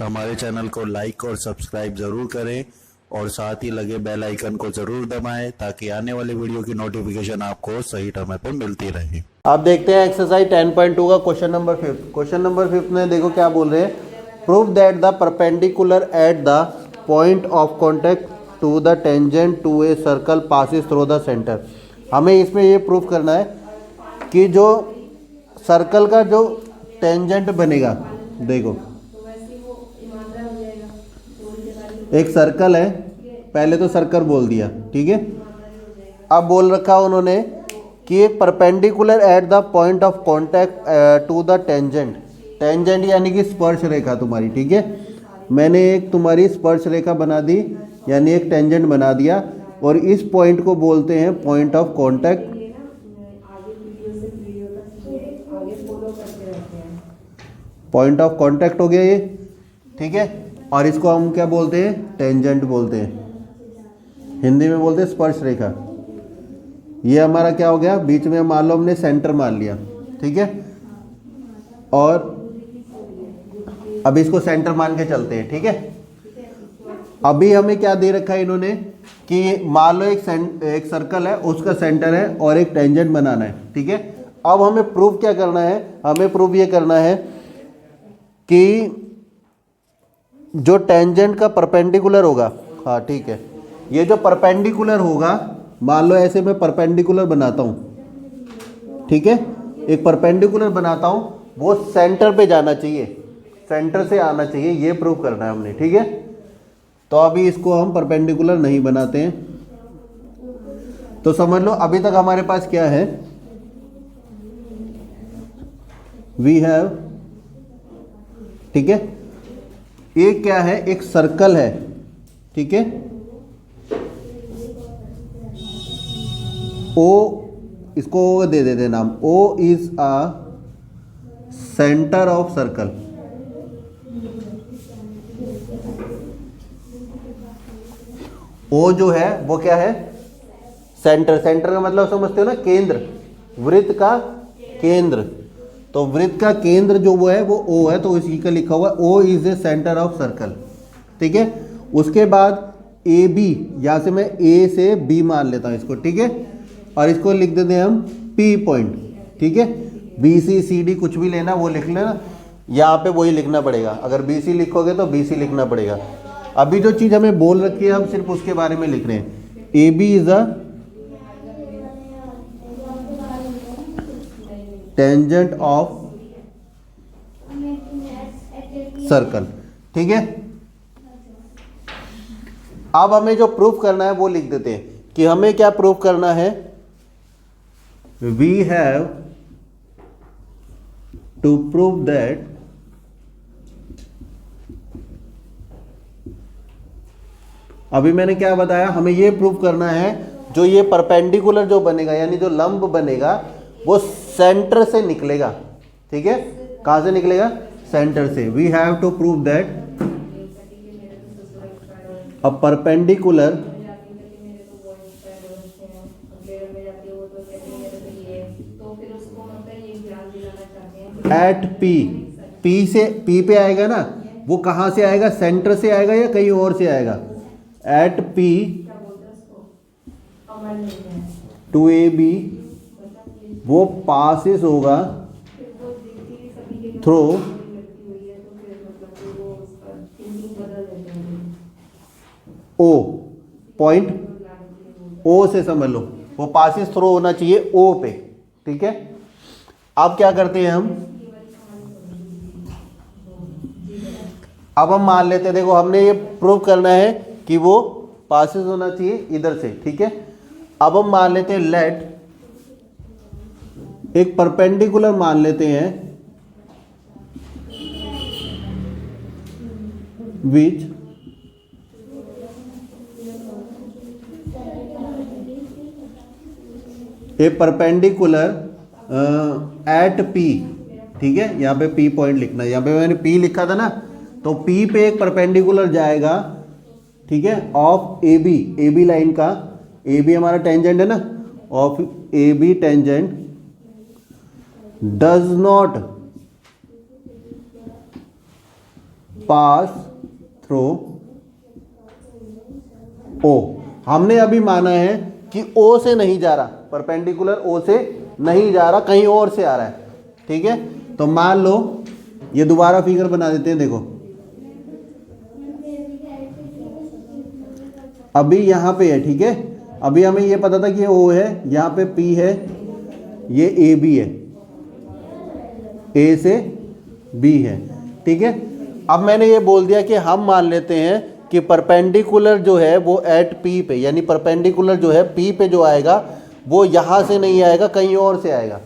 हमारे चैनल को लाइक और सब्सक्राइब ज़रूर करें और साथ ही लगे बेल आइकन को ज़रूर दबाएं ताकि आने वाली वीडियो की नोटिफिकेशन आपको सही समय पर मिलती रहे। आप देखते हैं एक्सरसाइज 10.2 का क्वेश्चन नंबर 5। क्वेश्चन नंबर 5 में देखो क्या बोल रहे हैं, prove that the perpendicular at the point of contact to the tangent to a circle passes through the centre. हमें इसमें ये प्रूव करना है कि जो सर्कल का जो टेंजेंट बनेगा, देखो एक सर्कल है, पहले तो सर्कल बोल दिया, ठीक है। अब बोल रखा उन्होंने कि एक perpendicular at the point of contact to the tangent. Tangent यानी कि स्पर्श रेखा तुम्हारी, ठीक है। मैंने एक तुम्हारी स्पर्श रेखा बना दी यानी एक टेंजेंट बना दिया और इस पॉइंट को बोलते हैं point of contact. Point of contact हो गया ये, ठीक है। और इसको हम क्या बोलते हैं, टेंजेंट बोलते हैं, हिंदी में बोलते हैं स्पर्श रेखा। ये हमारा क्या हो गया, बीच में मान लो हमने सेंटर मान लिया, ठीक है। और अब इसको सेंटर मान के चलते हैं, ठीक है। अभी हमें क्या दे रखा है इन्होंने कि मान लो एक सर्कल है, उसका सेंटर है और एक टेंजेंट बनाना है, ठीक है। अब हमें प्रूफ क्या करना है, हमें प्रूफ ये करना है कि जो टेंजेंट का परपेंडिकुलर होगा, हाँ ठीक है, ये जो परपेंडिकुलर होगा, मान लो ऐसे मैं परपेंडिकुलर बनाता हूँ, ठीक है, एक परपेंडिकुलर बनाता हूँ, वो सेंटर पे जाना चाहिए, सेंटर से आना चाहिए, ये प्रूव करना है हमने, ठीक है। तो अभी इसको हम परपेंडिकुलर नहीं बनाते हैं, तो समझ लो अभी तक हमारे पास क्या है, वी हैव, ठीक है, एक क्या है, एक सर्कल है, ठीक है। ओ, इसको दे देते नाम, O is a centre of circle, O जो है वो क्या है, सेंटर। सेंटर का मतलब समझते हो ना, केंद्र, वृत्त का केंद्र। तो वृत्त का केंद्र जो वो है वो ओ है, तो इसी का लिखा हुआ O is a centre of circle, ठीक है। उसके बाद ए बी, यहाँ से मैं ए से बी मान लेता हूँ इसको, ठीक है। और इसको लिख देते हैं हम पी पॉइंट, ठीक है। बी सी सी डी कुछ भी लेना वो लिख लेना, यहाँ पे वही लिखना पड़ेगा। अगर बी सी लिखोगे तो बी सी लिखना पड़ेगा। अभी जो चीज़ हमें बोल रखी है हम सिर्फ उसके बारे में लिख रहे हैं। A B is a tangent of circle, ठीक है। अब हमें जो प्रूफ करना है वो लिख देते हैं कि हमें क्या प्रूफ करना है, we have to prove that अभी मैंने क्या बताया, हमें ये प्रूफ करना है जो ये परपेंडिकुलर जो बनेगा यानी जो लंब बनेगा वो सेंटर से निकलेगा, ठीक है। कहां से निकलेगा, सेंटर से। We have to prove that a perpendicular at P, P से, पी पे आएगा ना, वो कहां से आएगा, सेंटर से आएगा या कहीं और से आएगा। At P to A B वो पासिस होगा थ्रू ओ, पॉइंट ओ से समझ लो, वो पासिस थ्रू होना चाहिए ओ पे, ठीक है। अब क्या करते हैं हम, अब हम मान लेते हैं, देखो हमने ये प्रूव करना है कि वो पासिस होना चाहिए इधर से, ठीक है। अब हम मान लेते हैं लेट, एक परपेंडिकुलर मान लेते हैं विच ए परपेंडिकुलर एट पी, ठीक है। यहाँ पे पी पॉइंट लिखना है, यहाँ पे मैंने पी लिखा था ना, तो पी पे एक परपेंडिकुलर जाएगा, ठीक है, of A B, A B line का, ए बी हमारा टेंजेंट है ना, of A B tangent does not pass through O. हमने अभी माना है कि ओ से नहीं जा रहा, परपेंडिकुलर ओ से नहीं जा रहा, कहीं और से आ रहा है, ठीक है। तो मान लो ये दोबारा फिगर बना देते हैं, देखो अभी यहां पे है, ठीक है। अभी हमें ये पता था कि ये ओ है, यहां पे पी है, ये ए बी है, ए से बी है, ठीक है। अब मैंने ये बोल दिया कि हम मान लेते हैं कि परपेंडिकुलर जो है वो एट पी पे, यानी परपेंडिकुलर जो है पी पे जो आएगा वो यहाँ से नहीं आएगा, कहीं और से आएगा।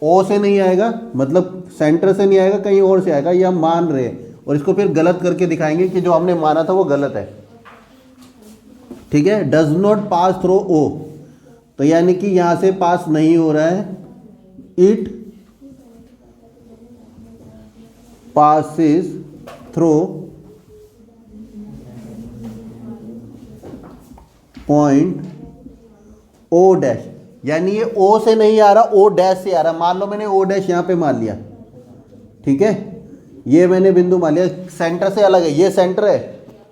ओ से नहीं आएगा, मतलब सेंटर से नहीं आएगा, कहीं और से आएगा, ये हम मान रहे हैं। और इसको फिर गलत करके दिखाएंगे कि जो हमने माना था वो गलत है, ठीक है। Does not pass through O, तो यानी कि यहाँ से पास नहीं हो रहा है। It passes through point O dash, यानी ये ओ से नहीं आ रहा, ओ डैश से आ रहा। मान लो मैंने ओ डैश यहां पे मान लिया, ठीक है, ये मैंने बिंदु मान लिया, सेंटर से अलग है, ये सेंटर है,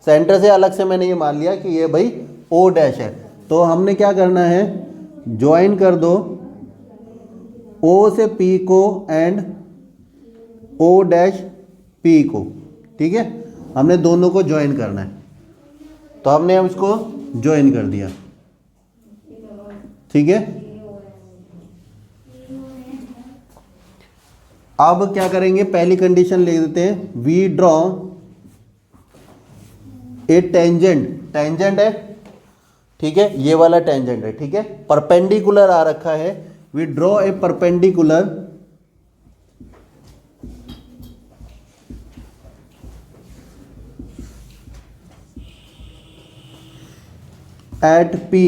सेंटर से अलग से मैंने ये मान लिया कि ये भाई ओ डैश है। तो हमने क्या करना है, ज्वाइन कर दो ओ से पी को एंड ओ डैश पी को, ठीक है। हमने दोनों को ज्वाइन करना है, तो हमने अब इसको ज्वाइन कर दिया, ठीक है। अब क्या करेंगे, पहली कंडीशन लिख देते हैं, we draw a tangent, tangent है, ठीक है, ये वाला टेंजेंट है, ठीक है, परपेंडिकुलर आ रखा है। We draw a perpendicular at P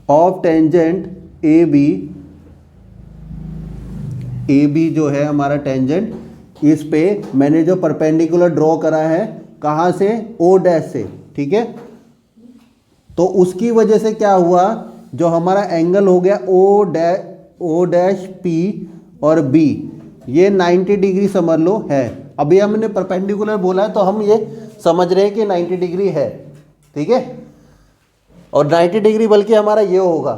of tangent A B जो है हमारा टेंजेंट, इस पे मैंने जो परपेंडिकुलर ड्रॉ करा है, कहाँ से, ओ डैश से, ठीक है। तो उसकी वजह से क्या हुआ, जो हमारा एंगल हो गया ओ डैश पी और बी, ये 90 डिग्री समझ लो है। अभी हमने परपेंडिकुलर बोला है तो हम ये समझ रहे हैं कि 90 डिग्री है, ठीक है। और 90 डिग्री बल्कि हमारा ये होगा,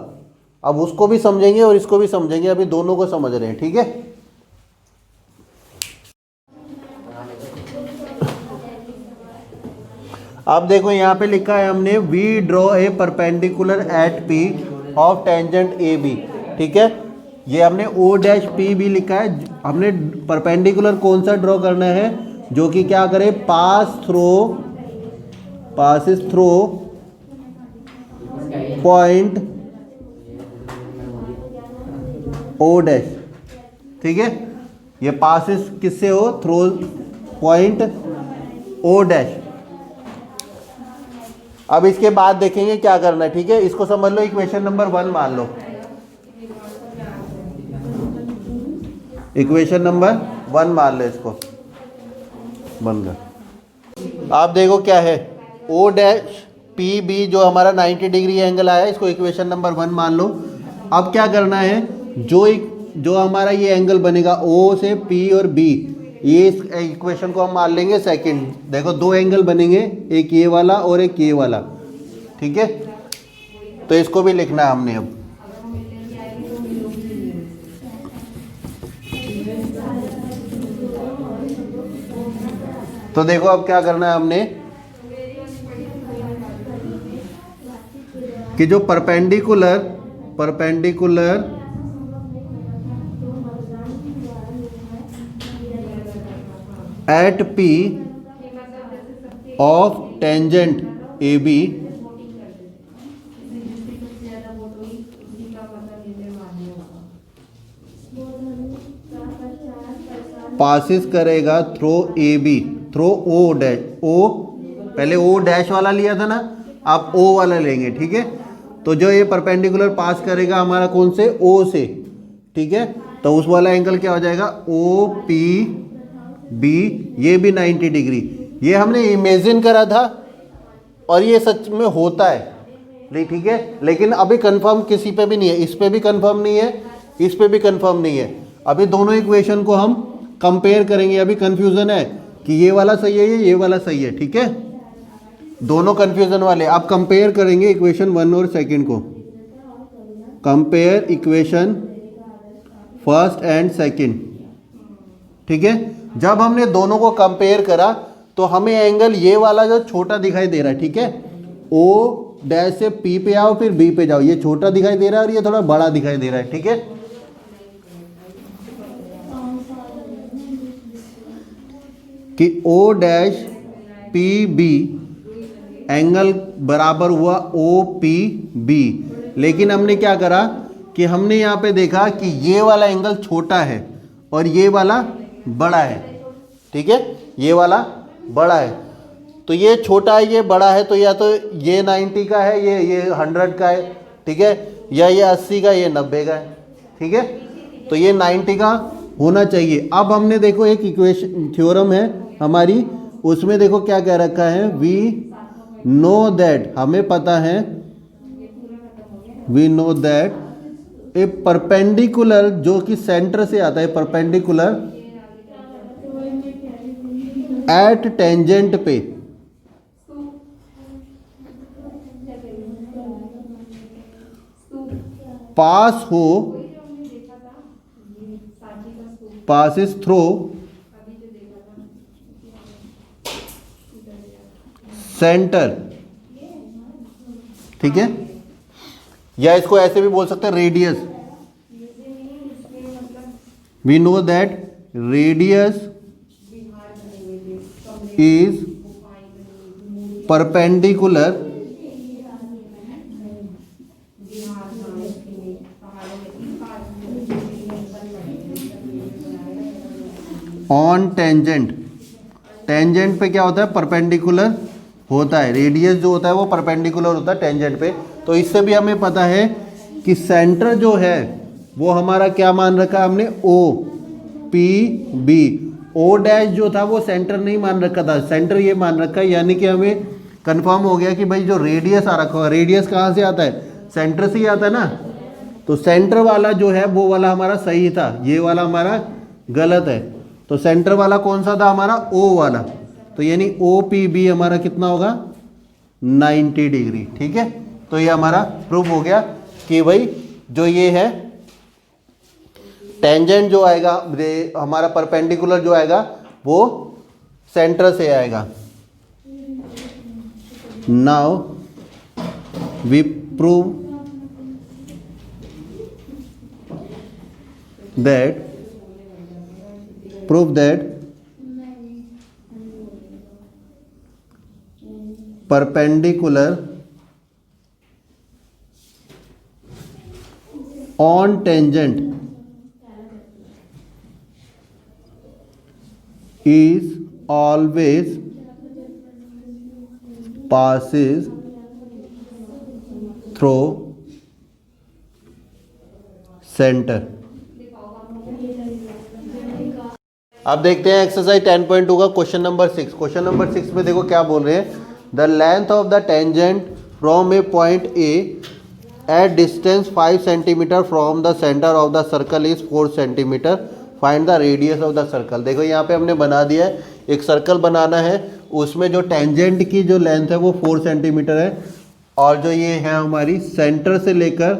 अब उसको भी समझेंगे और इसको भी समझेंगे, अभी दोनों को समझ रहे हैं, ठीक है। अब देखो यहाँ पे लिखा है हमने, we draw a perpendicular at P of tangent A B, ठीक है। ये हमने ओ डैश पी भी लिखा है। हमने परपेंडिकुलर कौन सा ड्रॉ करना है, जो कि क्या करे, passes through point O dash, ठीक है। ये passes किससे हो, थ्रू पॉइंट ओ डैश। अब इसके बाद देखेंगे क्या करना है, ठीक है। इसको समझ लो, इक्वेशन नंबर 1 मान लो, इक्वेशन नंबर 1 मान लो, इसको बन गया। आप देखो क्या है, ओ डैश पी बी जो हमारा 90 डिग्री एंगल आया, इसको इक्वेशन नंबर 1 मान लो। अब क्या करना है, जो हमारा ये एंगल बनेगा ओ से पी और बी, ये इस इक्वेशन को हम मान लेंगे सेकंड। देखो दो एंगल बनेंगे, एक ये वाला और एक ये वाला, ठीक है। तो इसको भी लिखना है हमने। अब तो देखो अब क्या करना है हमने, कि जो perpendicular at P of tangent A B passes करेगा through A B, through O dash, O पहले ओ डैश वाला लिया था ना, आप ओ वाला लेंगे, ठीक है। तो जो ये परपेंडिकुलर पास करेगा हमारा कौन से, ओ से, ठीक है। तो उस वाला एंगल क्या हो जाएगा, ओ पी बी, ये भी 90 डिग्री। ये हमने इमेजिन करा था और ये सच में होता है, ठीक है। लेकिन अभी कंफर्म किसी पे भी नहीं है, इस पे भी कंफर्म नहीं है, इस पे भी कंफर्म नहीं है। अभी दोनों इक्वेशन को हम कंपेयर करेंगे, अभी कंफ्यूजन है कि ये वाला सही है ये वाला सही है, ठीक है, दोनों कंफ्यूजन वाले। आप कंपेयर करेंगे इक्वेशन 1 और सेकंड को, compare equation first and second, ठीक है। जब हमने दोनों को कंपेयर करा तो हमें एंगल ये वाला जो छोटा दिखाई दे रहा है, ठीक है, ओ डैश से पी पे आओ फिर बी पे जाओ, ये छोटा दिखाई दे रहा है और ये थोड़ा बड़ा दिखाई दे रहा है, ठीक है। कि O dash P B angle बराबर हुआ ओ पी बी, लेकिन हमने क्या करा कि हमने यहाँ पे देखा कि ये वाला एंगल छोटा है और ये वाला बड़ा है, ठीक है, ये वाला बड़ा है, तो ये छोटा है ये बड़ा है, तो या तो ये 90 का है ये 100 का है, ठीक है, या ये 80 का ये 90 का है, ठीक है, तो ये 90 का होना चाहिए। अब हमने देखो एक इक्वेशन थ्योरम है हमारी, उसमें देखो क्या कह रखा है, वी नो दैट, हमें पता है, we know that a perpendicular, जो कि सेंटर से आता है, परपेंडिकुलर एट टेंजेंट पे पास हो, passes through सेंटर, ठीक है, या इसको ऐसे भी बोल सकते हैं radius. We know that radius is perpendicular on tangent, tangent पे क्या होता है, परपेंडिकुलर होता है, रेडियस जो होता है वो परपेंडिकुलर होता है टेंजेंट पे। तो इससे भी हमें पता है कि सेंटर जो है वो हमारा क्या मान रखा है हमने, O P B, O dash जो था वो सेंटर नहीं मान रखा था, सेंटर ये मान रखा है, यानी कि हमें कंफर्म हो गया कि भाई जो रेडियस आ रखा है, रेडियस कहाँ से आता है, सेंटर से ही आता है ना, तो सेंटर वाला जो है वो वाला हमारा सही था, ये वाला हमारा गलत है, तो सेंटर वाला कौन सा था हमारा, ओ वाला, तो यानी ओ पी बी हमारा कितना होगा, 90 डिग्री, ठीक है। तो ये हमारा प्रूफ हो गया कि भाई जो ये है टेंजेंट जो आएगा हमारा परपेंडिकुलर जो आएगा वो सेंटर से आएगा। Now we prove that perpendicular on tangent is always passes through center। अब देखते हैं एक्सरसाइज 10.2 का क्वेश्चन नंबर 6। क्वेश्चन नंबर 6 में देखो क्या बोल रहे हैं, the length of the tangent from A point A at distance 5 centimetre from the centre of the circle is 4 centimetre, find the radius of the circle. देखो यहाँ पे हमने बना दिया है, एक सर्कल बनाना है, उसमें जो टेंजेंट की जो लेंथ है वो 4 सेंटीमीटर है, और जो ये है हमारी सेंटर से लेकर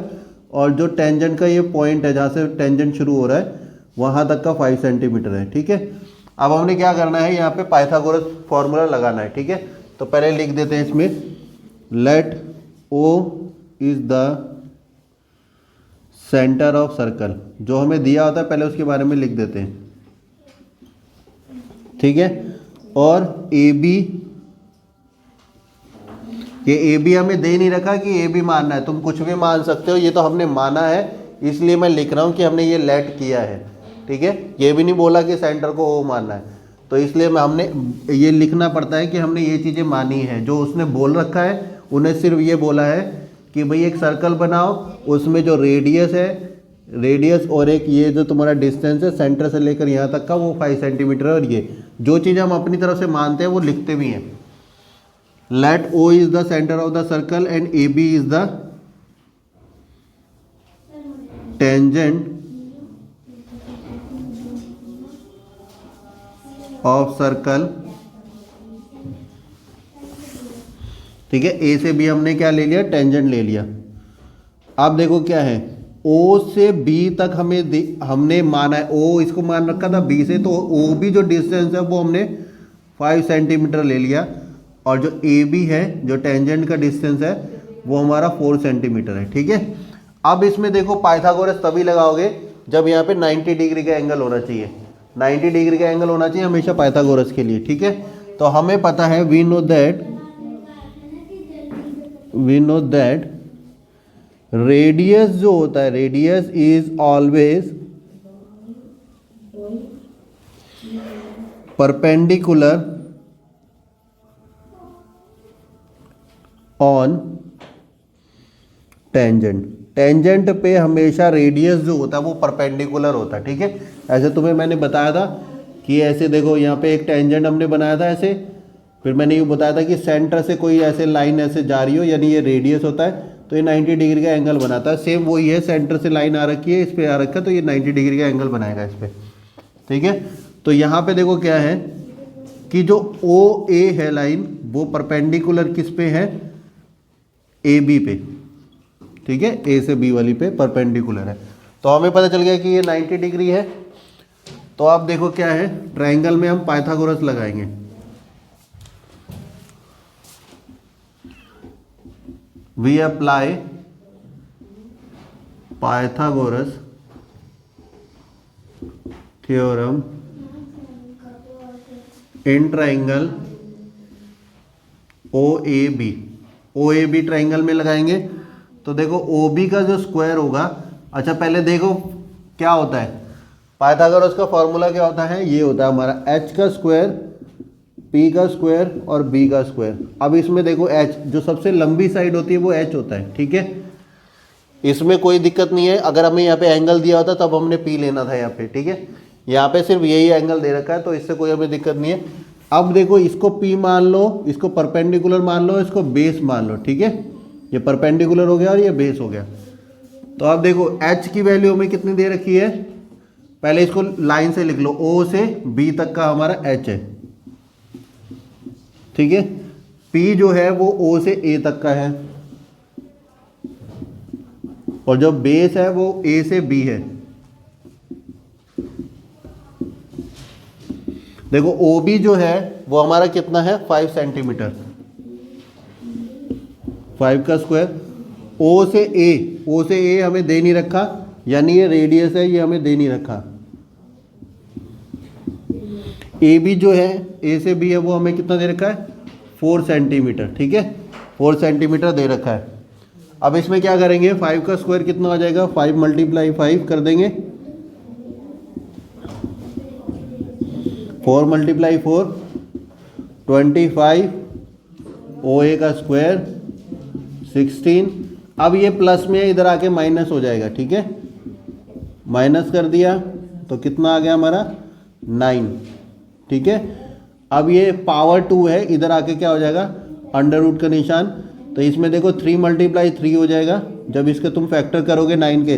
और जो टेंजेंट का ये पॉइंट है जहाँ से टेंजेंट शुरू हो रहा है वहाँ तक का 5 सेंटीमीटर है, ठीक है। अब हमने क्या करना है, यहाँ पे पाइथागोरस फॉर्मूला लगाना है, ठीक है। तो पहले लिख देते हैं इसमें, let O is the centre of circle, जो हमें दिया होता है पहले उसके बारे में लिख देते हैं, ठीक है। और ए बी, ये ए बी हमें दे नहीं रखा कि ए बी मानना है, तुम कुछ भी मान सकते हो, ये तो हमने माना है इसलिए मैं लिख रहा हूँ कि हमने ये लेट किया है, ठीक है। ये भी नहीं बोला कि सेंटर को ओ मानना है, तो इसलिए हमने ये लिखना पड़ता है कि हमने ये चीज़ें मानी है, जो उसने बोल रखा है उन्हें सिर्फ ये बोला है कि भाई एक सर्कल बनाओ, उसमें जो रेडियस है, रेडियस और एक ये जो तुम्हारा डिस्टेंस है सेंटर से लेकर यहाँ तक का वो 5 सेंटीमीटर है, और ये जो चीज़ हम अपनी तरफ से मानते हैं वो लिखते भी हैं। Let O is the centre of the circle and A B is the tangent of circle, ठीक है। ए से बी हमने क्या ले लिया, टेंजेंट ले लिया। अब देखो क्या है, ओ से बी तक हमने माना है, ओ इसको मान रखा था बी से, तो ओ बी जो डिस्टेंस है वो हमने 5 सेंटीमीटर ले लिया, और जो ए बी है, जो टेंजेंट का डिस्टेंस है, वो हमारा 4 सेंटीमीटर है, ठीक है। अब इसमें देखो पाइथागोरस तभी लगाओगे जब यहाँ पे 90 डिग्री का एंगल होना चाहिए, 90 डिग्री का एंगल होना चाहिए हमेशा पाइथागोरस के लिए, ठीक है। तो हमें पता है, वी नो दैट रेडियस जो होता है, radius is always perpendicular on tangent. Tangent पे हमेशा रेडियस जो होता है वो परपेंडिकुलर होता है, ठीक है। ऐसे तुम्हें मैंने बताया था कि ऐसे देखो यहाँ पे एक टेंजेंट हमने बनाया था ऐसे, फिर मैंने ये बताया था कि सेंटर से कोई ऐसे लाइन ऐसे जा रही हो, यानी ये रेडियस होता है, तो ये 90 डिग्री का एंगल बनाता है। सेम वही है, सेंटर से लाइन आ रखी है, इस पे आ रखा है, तो ये 90 डिग्री का एंगल बनाएगा इस पे, ठीक है। तो यहाँ पे देखो क्या है कि जो ओ ए है लाइन, वो परपेंडिकुलर किस पे है, ए बी पे, ठीक है, ए से बी वाली पे परपेंडिकुलर है। तो हमें पता चल गया कि ये 90 डिग्री है। तो आप देखो क्या है, ट्रायंगल में हम पाइथागोरस लगाएंगे। We apply Pythagoras theorem in triangle O A B triangle में लगाएंगे। तो देखो ओ बी का जो स्क्वायर होगा, अच्छा पहले देखो क्या होता है, पाइथागोरस का फॉर्मूला क्या होता है, ये होता है हमारा एच का स्क्वायर, पी का स्क्वायर और बी का स्क्वायर। अब इसमें देखो एच जो सबसे लंबी साइड होती है वो एच होता है, ठीक है। इसमें कोई दिक्कत नहीं है, अगर हमें यहाँ पे एंगल दिया होता तब हमने पी लेना था यहाँ पे, ठीक है। यहाँ पे सिर्फ यही एंगल दे रखा है, तो इससे कोई हमें दिक्कत नहीं है। अब देखो इसको पी मान लो, इसको परपेंडिकुलर मान लो, इसको बेस मान लो, ठीक है। ये परपेंडिकुलर हो गया और ये बेस हो गया। तो अब देखो एच की वैल्यू हमें कितनी दे रखी है, पहले इसको लाइन से लिख लो, ओ से बी तक का हमारा एच है, ठीक है। पी जो है वो ओ से ए तक का है, और जो बेस है वो ए से बी है। देखो ओ बी जो है वो हमारा कितना है, 5 सेंटीमीटर, 5 का स्क्वायर। ओ से ए हमें दे नहीं रखा, यानी ये रेडियस है, ये हमें दे नहीं रखा। ए बी जो है, ए से बी है, वो हमें कितना दे रखा है, 4 सेंटीमीटर, ठीक है, 4 सेंटीमीटर दे रखा है। अब इसमें क्या करेंगे, 5 का स्क्वायर कितना हो जाएगा, 5 × 5 कर देंगे, 4 × 4 25, ओ ए का स्क्वायर 16। अब ये प्लस में इधर आके माइनस हो जाएगा, ठीक है, माइनस कर दिया तो कितना आ गया हमारा 9, ठीक है। अब ये पावर 2 है, इधर आके क्या हो जाएगा, अंडर रूट का निशान। तो इसमें देखो 3 × 3 हो जाएगा, जब इसके तुम फैक्टर करोगे 9 के,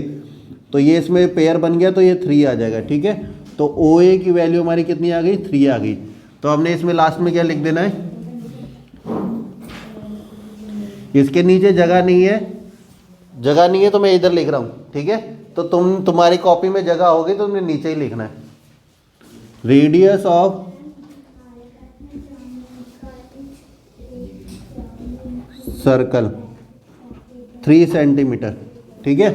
तो ये इसमें पेयर बन गया, तो ये 3 आ जाएगा, ठीक है। तो ओ ए की वैल्यू हमारी कितनी आ गई, 3 आ गई। तो हमने इसमें लास्ट में क्या लिख देना है, इसके नीचे जगह नहीं है तो मैं इधर लिख रहा हूँ, ठीक है। तो तुम्हारी कॉपी में जगह होगी तो तुमने नीचे ही लिखना है, रेडियस ऑफ सर्कल 3 सेंटीमीटर, ठीक है।